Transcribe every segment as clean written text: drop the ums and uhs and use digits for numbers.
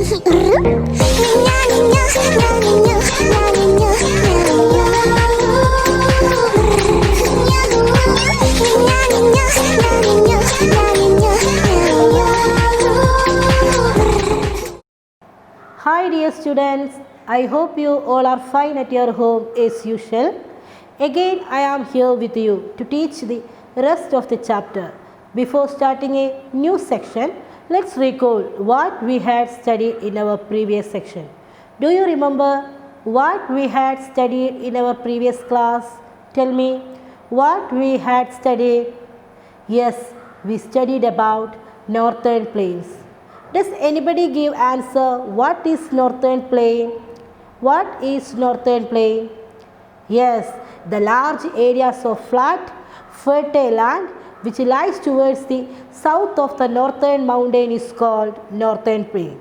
Hi dear students, I hope you all are fine at your home as usual. Again I am here with you to teach the rest of the chapter. Before starting a new section, let's recall what we had studied in our previous section. Do you remember what we had studied in our previous class? Tell me what we had studied. Yes, we studied about northern plains. Does anybody give answer what is northern plain? What is northern plain? Yes, the large areas of flat, fertile land which lies towards the south of the northern mountain is called northern plain,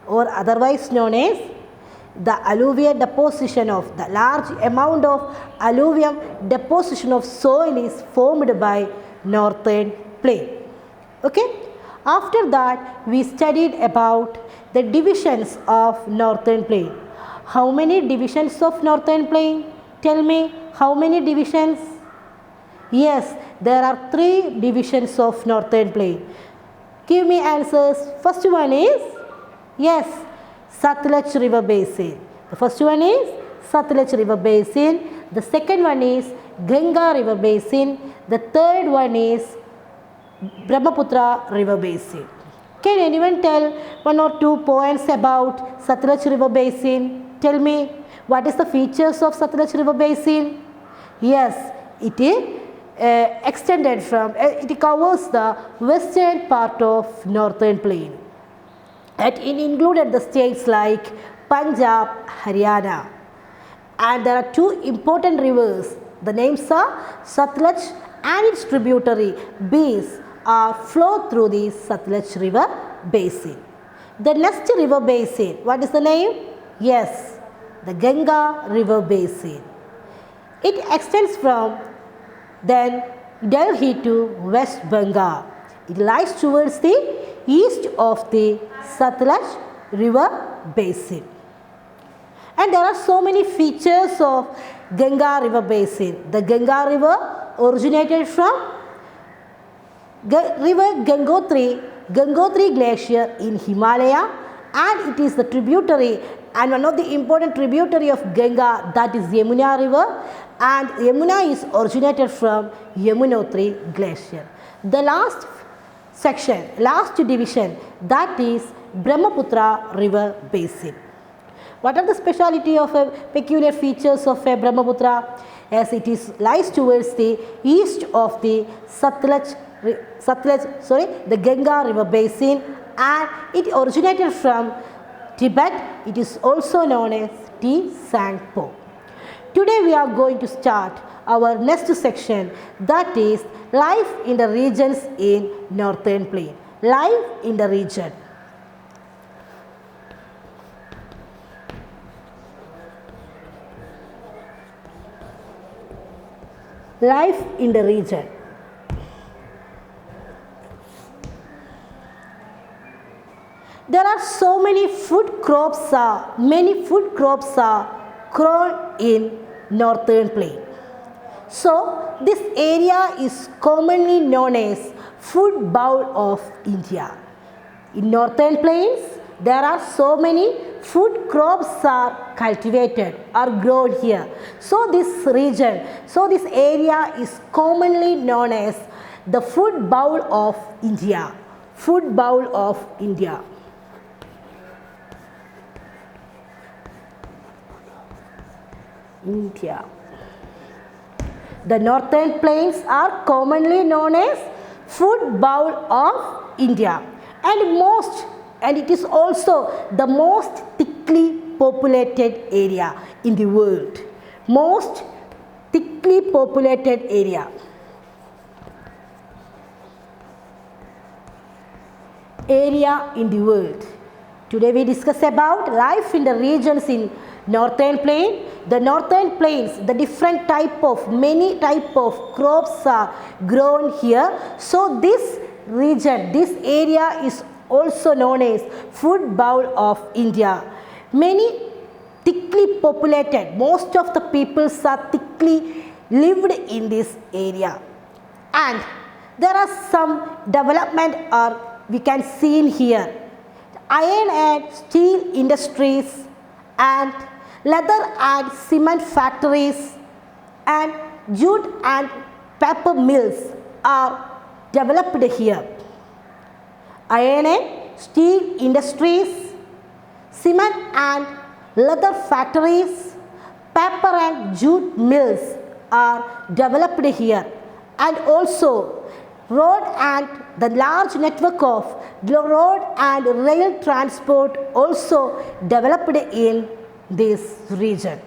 or otherwise known as the alluvial deposition of the large amount of alluvium deposition of soil is formed by northern plain. Okay. After that, we studied about the divisions of northern plain. How many divisions of northern plain? Tell me, how many divisions? Yes, there are 3 divisions of northern plain. Give me answers. First one is, yes, Satluj River Basin. The first one is Satluj River Basin. The second one is Ganga River Basin. The third one is Brahmaputra River Basin. Can anyone tell 1 or 2 points about Satluj River Basin? Tell me, what is the features of Satluj River Basin? Yes, it is extended from, it covers the western part of northern plain. It included the states like Punjab, Haryana. And there are 2 important rivers. The names are Satluj and its tributary Beas are flow through the Satluj River Basin. The next river basin, what is the name? Yes, the Ganga River Basin. It extends from then Delhi to West Bengal. It lies towards the east of the Satluj River Basin. And there are so many features of Ganga River Basin. The Ganga River originated from river Gangotri Glacier in Himalaya, and it is the tributary and one of the important tributary of Ganga, that is Yamuna River, and Yamuna is originated from Yamunotri Glacier. The last section, last division, that is Brahmaputra River Basin. What are the speciality of peculiar features of Brahmaputra? As it is lies towards the east of the the Ganga River Basin, and it originated from Tibet. It is also known as T. Sangpo. Today we are going to start our next section, that is life in the regions in northern plain. Life in the region. Life in the region. There are so many food crops are grown in northern plain. So this area is commonly known as food bowl of India. In northern plains, there are so many food crops are cultivated or grown here. So this region, so this area is commonly known as the food bowl of India. Food bowl of India. India. The northern plains are commonly known as food bowl of India, and it is also the most thickly populated area in the world. Most thickly populated area. Area in the world. Today we discuss about life in the regions in northern plain. The northern plains, the different many type of crops are grown here. So this region, this area is also known as food bowl of India. Many thickly populated, most of the peoples are thickly lived in this area. And there are some development or we can see in here. Iron and steel industries and leather and cement factories and jute and paper mills are developed here. Iron and steel industries, cement and leather factories, paper and jute mills are developed here, and also road and the large network of road and rail transport also developed in this region.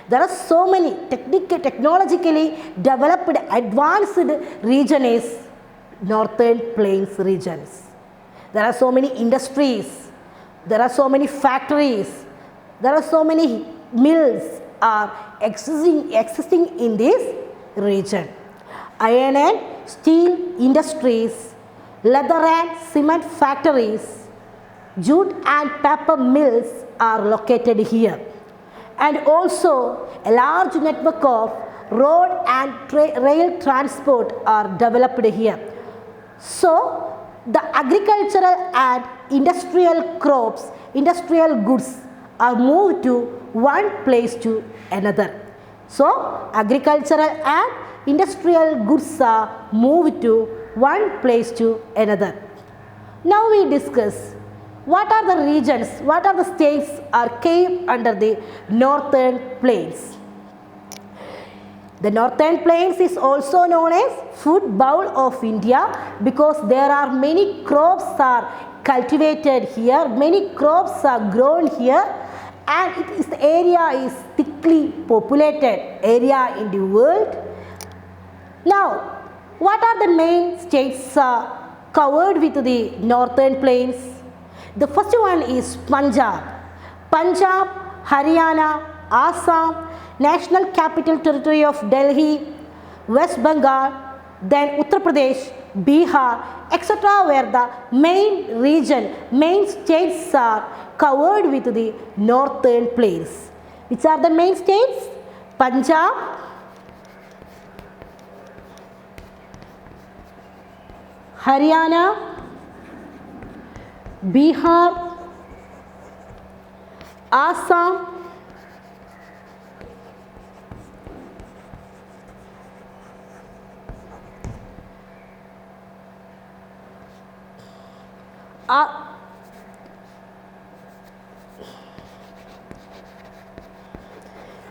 There are so many technologically developed advanced region is Northern Plains regions. There are so many industries, there are so many factories, there are so many mills are existing in this region. Iron and steel industries, leather and cement factories, jute and paper mills are located here. And also a large network of road and rail transport are developed here. So the agricultural and industrial crops, industrial goods are moved to one place to another. So agricultural and industrial goods are moved to one place to another. Now we discuss what are the regions, what are the states are came under the Northern Plains. The Northern Plains is also known as food bowl of India because there are many crops are cultivated here, many crops are grown here, and the area is thickly populated area in the world. Now, what are the main states covered with the Northern Plains? The first one is Punjab. Punjab, Haryana, Assam, National Capital Territory of Delhi, West Bengal, then Uttar Pradesh, Bihar, etc. where the main region, main states are covered with the Northern Plains. Which are the main states? Punjab, Haryana, Bihar, Assam,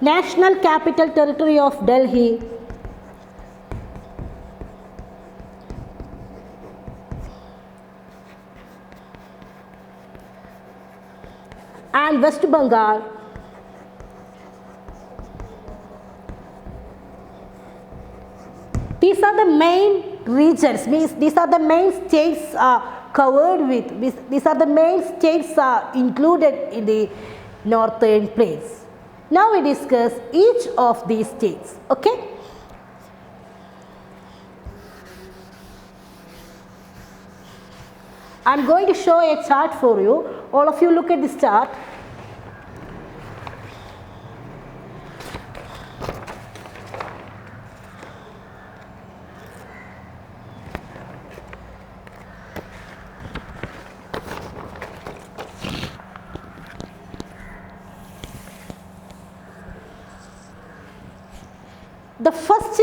National Capital Territory of Delhi, and West Bengal. These are the main regions, means these are the main states covered with, these are the main states included in the Northern Plains. Now we discuss each of these states, okay? I am going to show a chart for you. All of you look at this chart. The first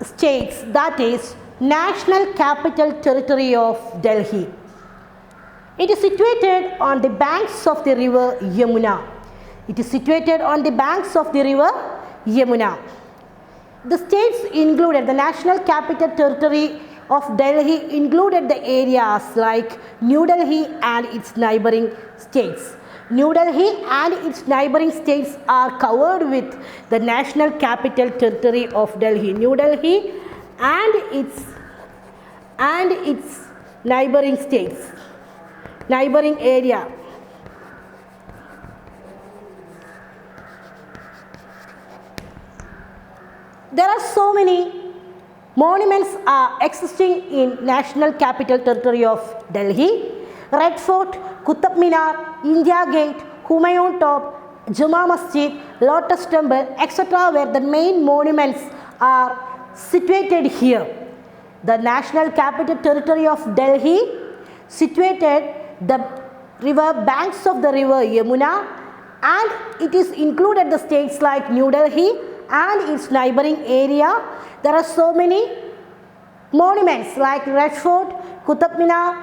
states, that is National Capital Territory of Delhi. It is situated on the banks of the river Yamuna. It is situated on the banks of the river Yamuna. The states included, the National Capital Territory of Delhi included the areas like New Delhi and its neighboring states. New Delhi and its neighboring states are covered with the National Capital Territory of Delhi. New Delhi and its neighboring states, neighboring area. There are so many monuments existing in National Capital Territory of Delhi. Red Fort, Qutub Minar, India Gate, Humayun Top, Juma Masjid, Lotus Temple, etc. where the main monuments are situated here. The National Capital Territory of Delhi, situated the river banks of the river Yamuna, and it is included the states like New Delhi and its neighboring area. There are so many monuments like Red Fort, Qutub Minar,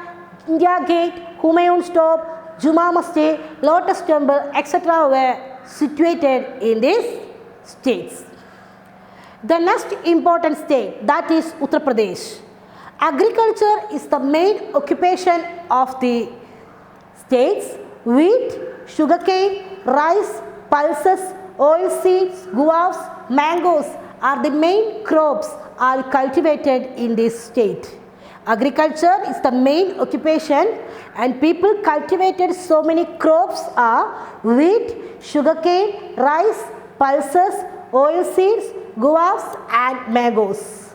India Gate, Humayun's Top, Juma Masjid, Lotus Temple, etc. were situated in these states. The next important state, that is Uttar Pradesh. Agriculture is the main occupation of the states. Wheat, sugarcane, rice, pulses, oilseeds, guavas, mangoes are the main crops are cultivated in this state. Agriculture is the main occupation and people cultivated so many crops are wheat, sugarcane, rice, pulses, oilseeds, guavas and mangoes.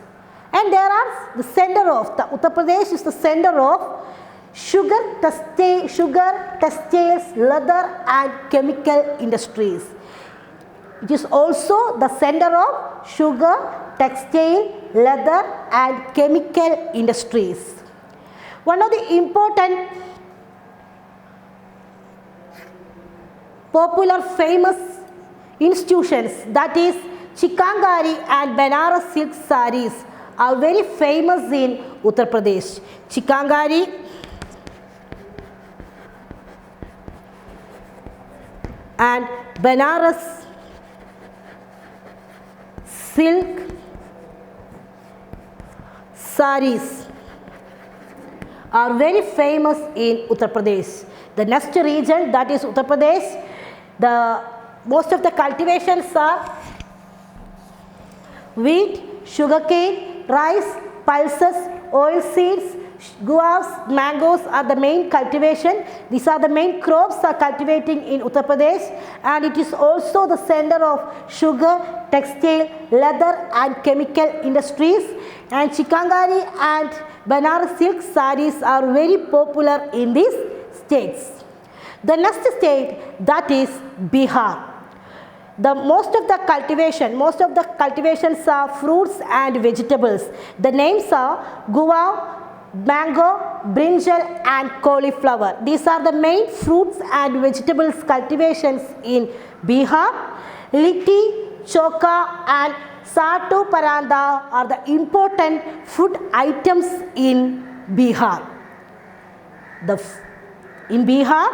And there are the center of the Uttar Pradesh is the center of sugar, textiles, leather and chemical industries. It is also the center of sugar, textile, leather and chemical industries. One of the important popular famous institutions, that is Chikangari and Banaras silk sarees, are very famous in Uttar Pradesh. Chikangari and Banaras silk sarees are very famous in Uttar Pradesh. The next region, that is Uttar Pradesh, most of the cultivations are wheat, sugarcane, rice, pulses, oilseeds, guavas, mangoes are the main cultivation. These are the main crops are cultivating in Uttar Pradesh, and it is also the center of sugar, textile, leather and chemical industries. And Chikangari and Banaras silk sarees are very popular in these states. The next state, that is Bihar. Most of the cultivations are fruits and vegetables. The names are guava, mango, brinjal and cauliflower. These are the main fruits and vegetables cultivations in Bihar. Litti, choka and sattu paranda are the important food items in Bihar. In Bihar,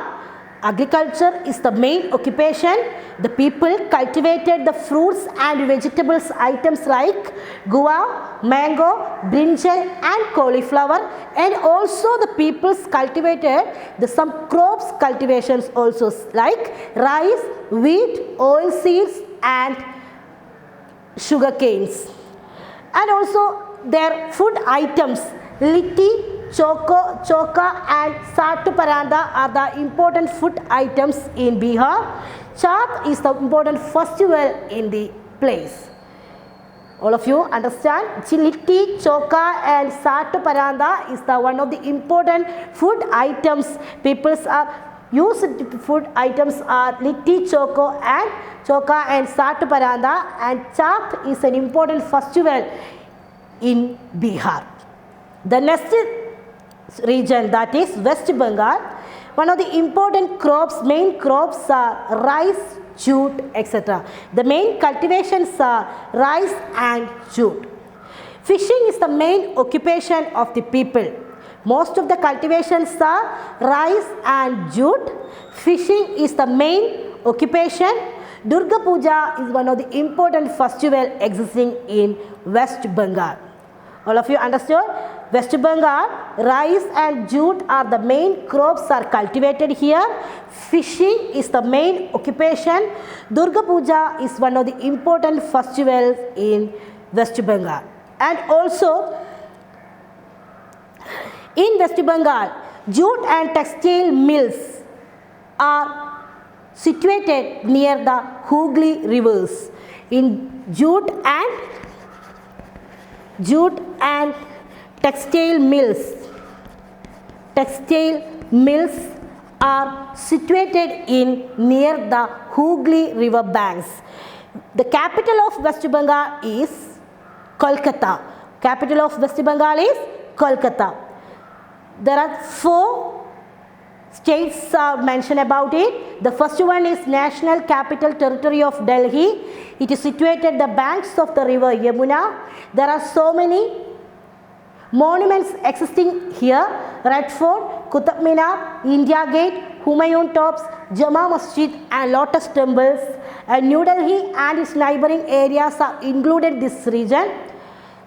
agriculture is the main occupation. The people cultivated the fruits and vegetables items like guava, mango, brinjal and cauliflower, and also the peoples cultivated some crops cultivations also like rice, wheat, oilseeds and sugar canes. And also their food items litti, choka and sattu paranda are the important food items in Bihar. Chhat is the important festival in the place. All of you understand? Litti, choka and sattu paranda is the one of the important food items. People's are used food items are litti, choka and sattu paranda, and Chhat is an important festival in Bihar. The next region, that is West Bengal. One of the important main crops are rice, jute, etc. The main cultivations are rice and jute. Fishing is the main occupation of the people. Most of the cultivations are rice and jute. Fishing is the main occupation. Durga Puja is one of the important festival existing in West Bengal. All of you understood? West Bengal, rice and jute are the main crops are cultivated here. Fishing is the main occupation. Durga Puja is one of the important festivals in West Bengal. And also in West Bengal, jute and textile mills are situated near the Hooghly rivers. In jute and textile mills are situated in near the Hooghly river banks. The capital of West Bengal is Kolkata. Capital of West Bengal is Kolkata. There are 4 states are mentioned about it. The first one is National Capital Territory of Delhi. It is situated at the banks of the river Yamuna. There are so many monuments existing here: Red Fort, Qutub Minar, India Gate, Humayun Tombs, Jama Masjid and Lotus Temples. New Delhi and its neighboring areas are included in this region.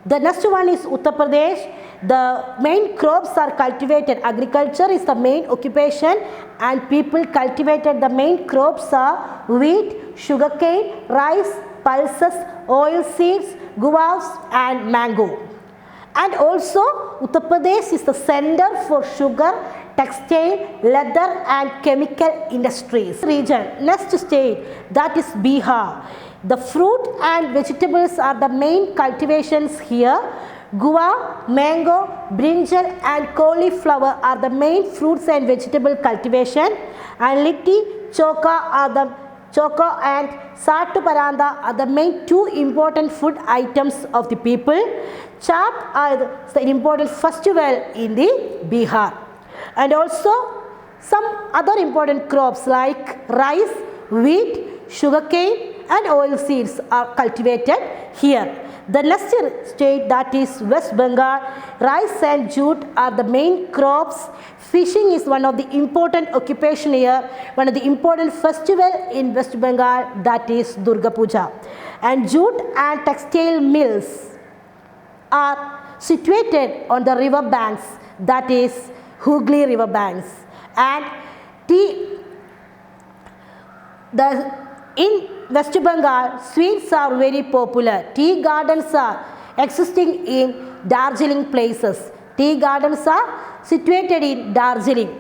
The next one is Uttar Pradesh. The main crops are cultivated. Agriculture is the main occupation and people cultivated the main crops are wheat, sugarcane, rice, pulses, oil seeds, guavas and mango. And also Uttar Pradesh is the center for sugar, textile, leather and chemical industries. Region, next state, that is Bihar. The fruit and vegetables are the main cultivations here. Guava, mango, brinjal and cauliflower are the main fruits and vegetable cultivation. And litti, choka and sattu paranda are the main 2 important food items of the people. Chaat are the important festival in the Bihar. And also some other important crops like rice, wheat, sugarcane and oil seeds are cultivated here. The next state, that is West Bengal, rice and jute are the main crops. Fishing is one of the important occupation here. One of the important festival in West Bengal, that is Durga Puja. And jute and textile mills are situated on the river banks, that is Hooghly river banks. And in West Bengal, sweets are very popular. Tea gardens are existing in Darjeeling places. Tea gardens are situated in Darjeeling.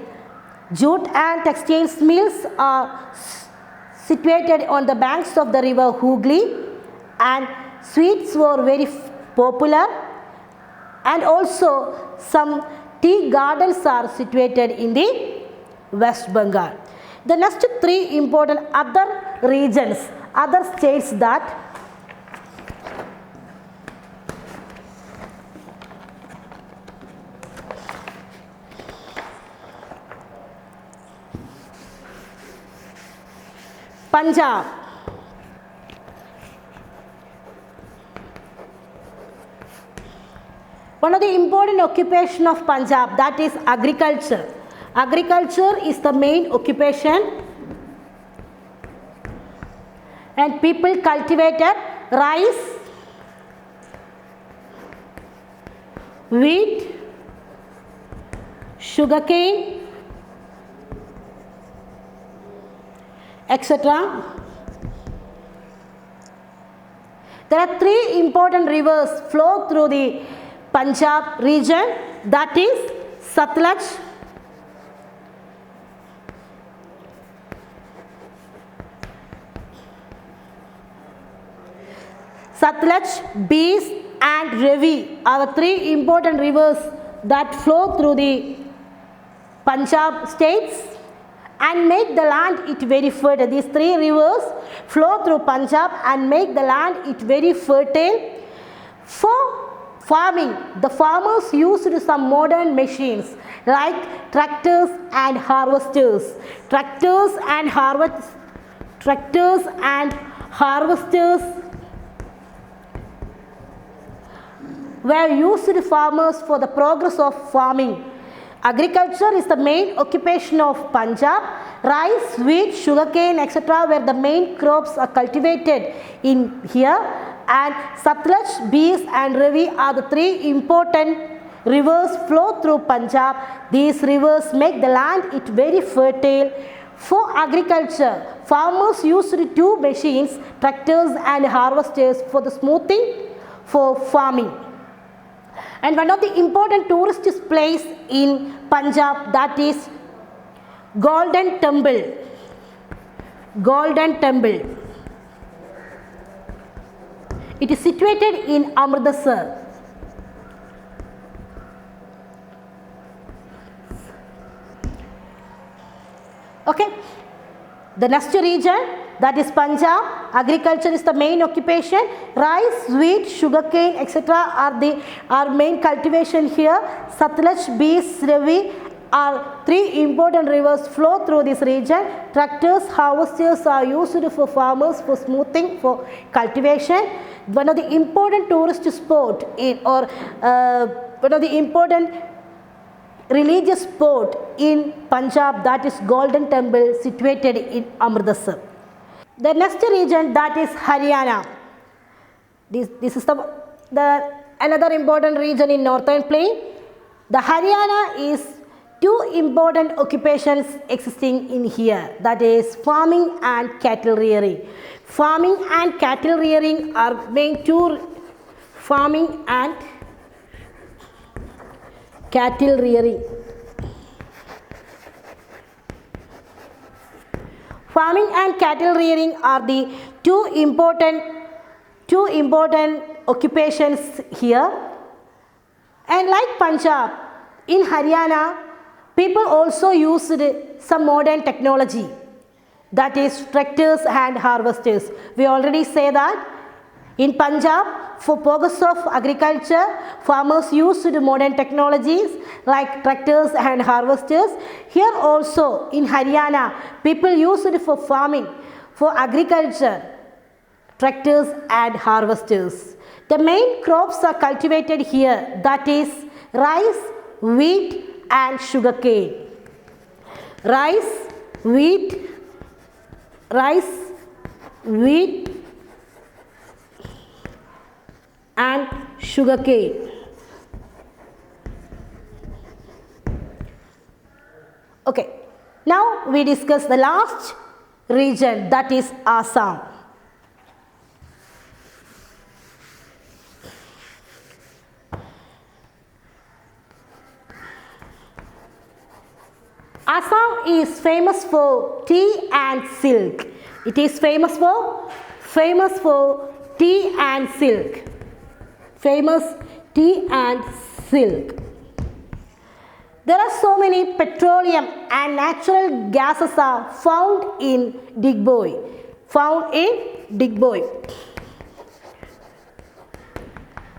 Jute and textiles mills are situated on the banks of the river Hooghly, and sweets were very popular. And also some tea gardens are situated in the West Bengal. The next 3 important other regions, other states, that Punjab. One of the important occupation of Punjab, that is agriculture. Agriculture is the main occupation and people cultivated rice, wheat, sugarcane, etc. There are 3 important rivers flow through the Punjab region, that is Satluj, Beas and Ravi are the 3 important rivers that flow through the Punjab states and make the land it very fertile. These 3 rivers flow through Punjab and make the land it very fertile. For farming, the farmers used some modern machines like tractors and harvesters. Tractors and harvesters were used to farmers for the progress of farming. Agriculture is the main occupation of Punjab. Rice, wheat, sugarcane, etc. were the main crops are cultivated in here. And Satluj, Beas and Ravi are the 3 important rivers flow through Punjab. These rivers make the land it very fertile. For agriculture, farmers used 2 machines, tractors and harvesters for the smoothing for farming. And one of the important tourist place in Punjab, that is Golden Temple. Golden Temple. It is situated in Amritsar. Okay. The next region, that is Punjab. Agriculture is the main occupation. Rice, wheat, sugarcane, etc. are main cultivation here. Satluj, Beas, Ravi are three important rivers flow through this region. Tractors, harvesters are used for farmers for smoothing, for cultivation. One of the important tourist sport one of the important religious spot in Punjab, that is Golden Temple situated in Amritsar. The next region, that is Haryana. This is the another important region in Northern Plain. The Haryana is two important occupations existing in here, that is farming and cattle rearing. Farming and cattle rearing are main two. Farming and cattle rearing. Farming and cattle rearing are the two important occupations here. And like Punjab, in Haryana, people also used some modern technology, that is tractors and harvesters. We already say that in Punjab, for purpose of agriculture, farmers used modern technologies like tractors and harvesters. Here also in Haryana, people used it for farming, for agriculture, tractors and harvesters. The main crops are cultivated here, that is rice, wheat and sugarcane. Rice, wheat, and sugarcane. Okay, now we discuss the last region, that is Assam. Assam is famous for tea and silk. It is famous for tea and silk. Famous tea and silk. There are so many petroleum and natural gases are found in Digboi.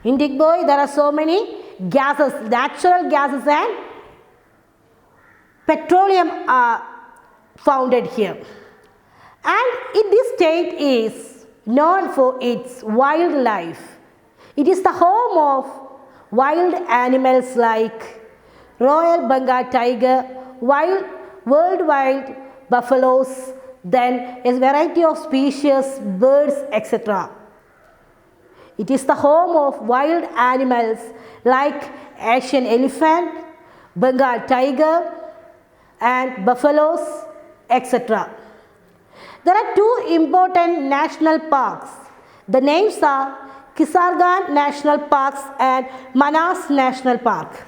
In Digboi there are so many gases, natural gases and petroleum are founded here. And this state is known for its wildlife. It is the home of wild animals like Royal Bengal tiger, world wild buffaloes, then a variety of species, birds, etc. It is the home of wild animals like Asian elephant, Bengal tiger and buffaloes, etc. There are two important national parks. The names are Kisargan National Parks and Manas National Park.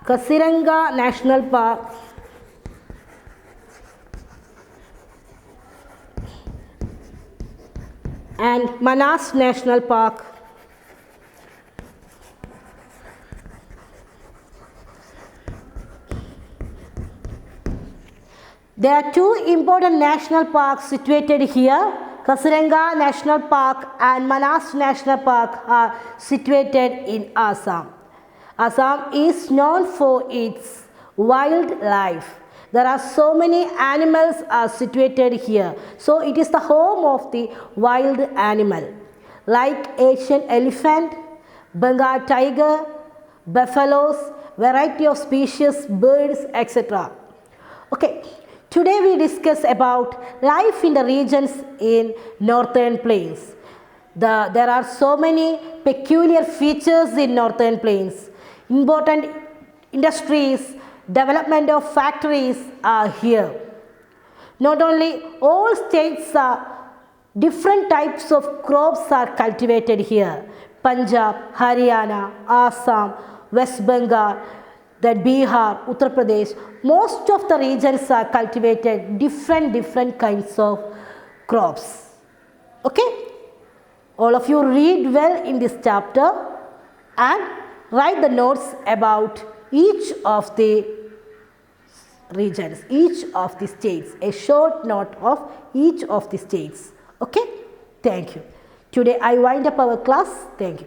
Kaziranga National Park and Manas National Park. There are two important national parks situated here. Kaziranga National Park and Manas National Park are situated in Assam. Assam is known for its wildlife. There are so many animals are situated here. So it is the home of the wild animal like Asian elephant, Bengal tiger, buffaloes, variety of species, birds, etc. Okay. Today we discuss about life in the regions in Northern Plains. There are so many peculiar features in Northern Plains. Important industries, development of factories are here. Not only all states different types of crops are cultivated here. Punjab, Haryana, Assam, West Bengal, that Bihar, Uttar Pradesh, most of the regions are cultivated different kinds of crops. Okay? All of you read well in this chapter and write the notes about each of the regions, each of the states, a short note of each of the states. Okay, thank you. Today I wind up our class. Thank you.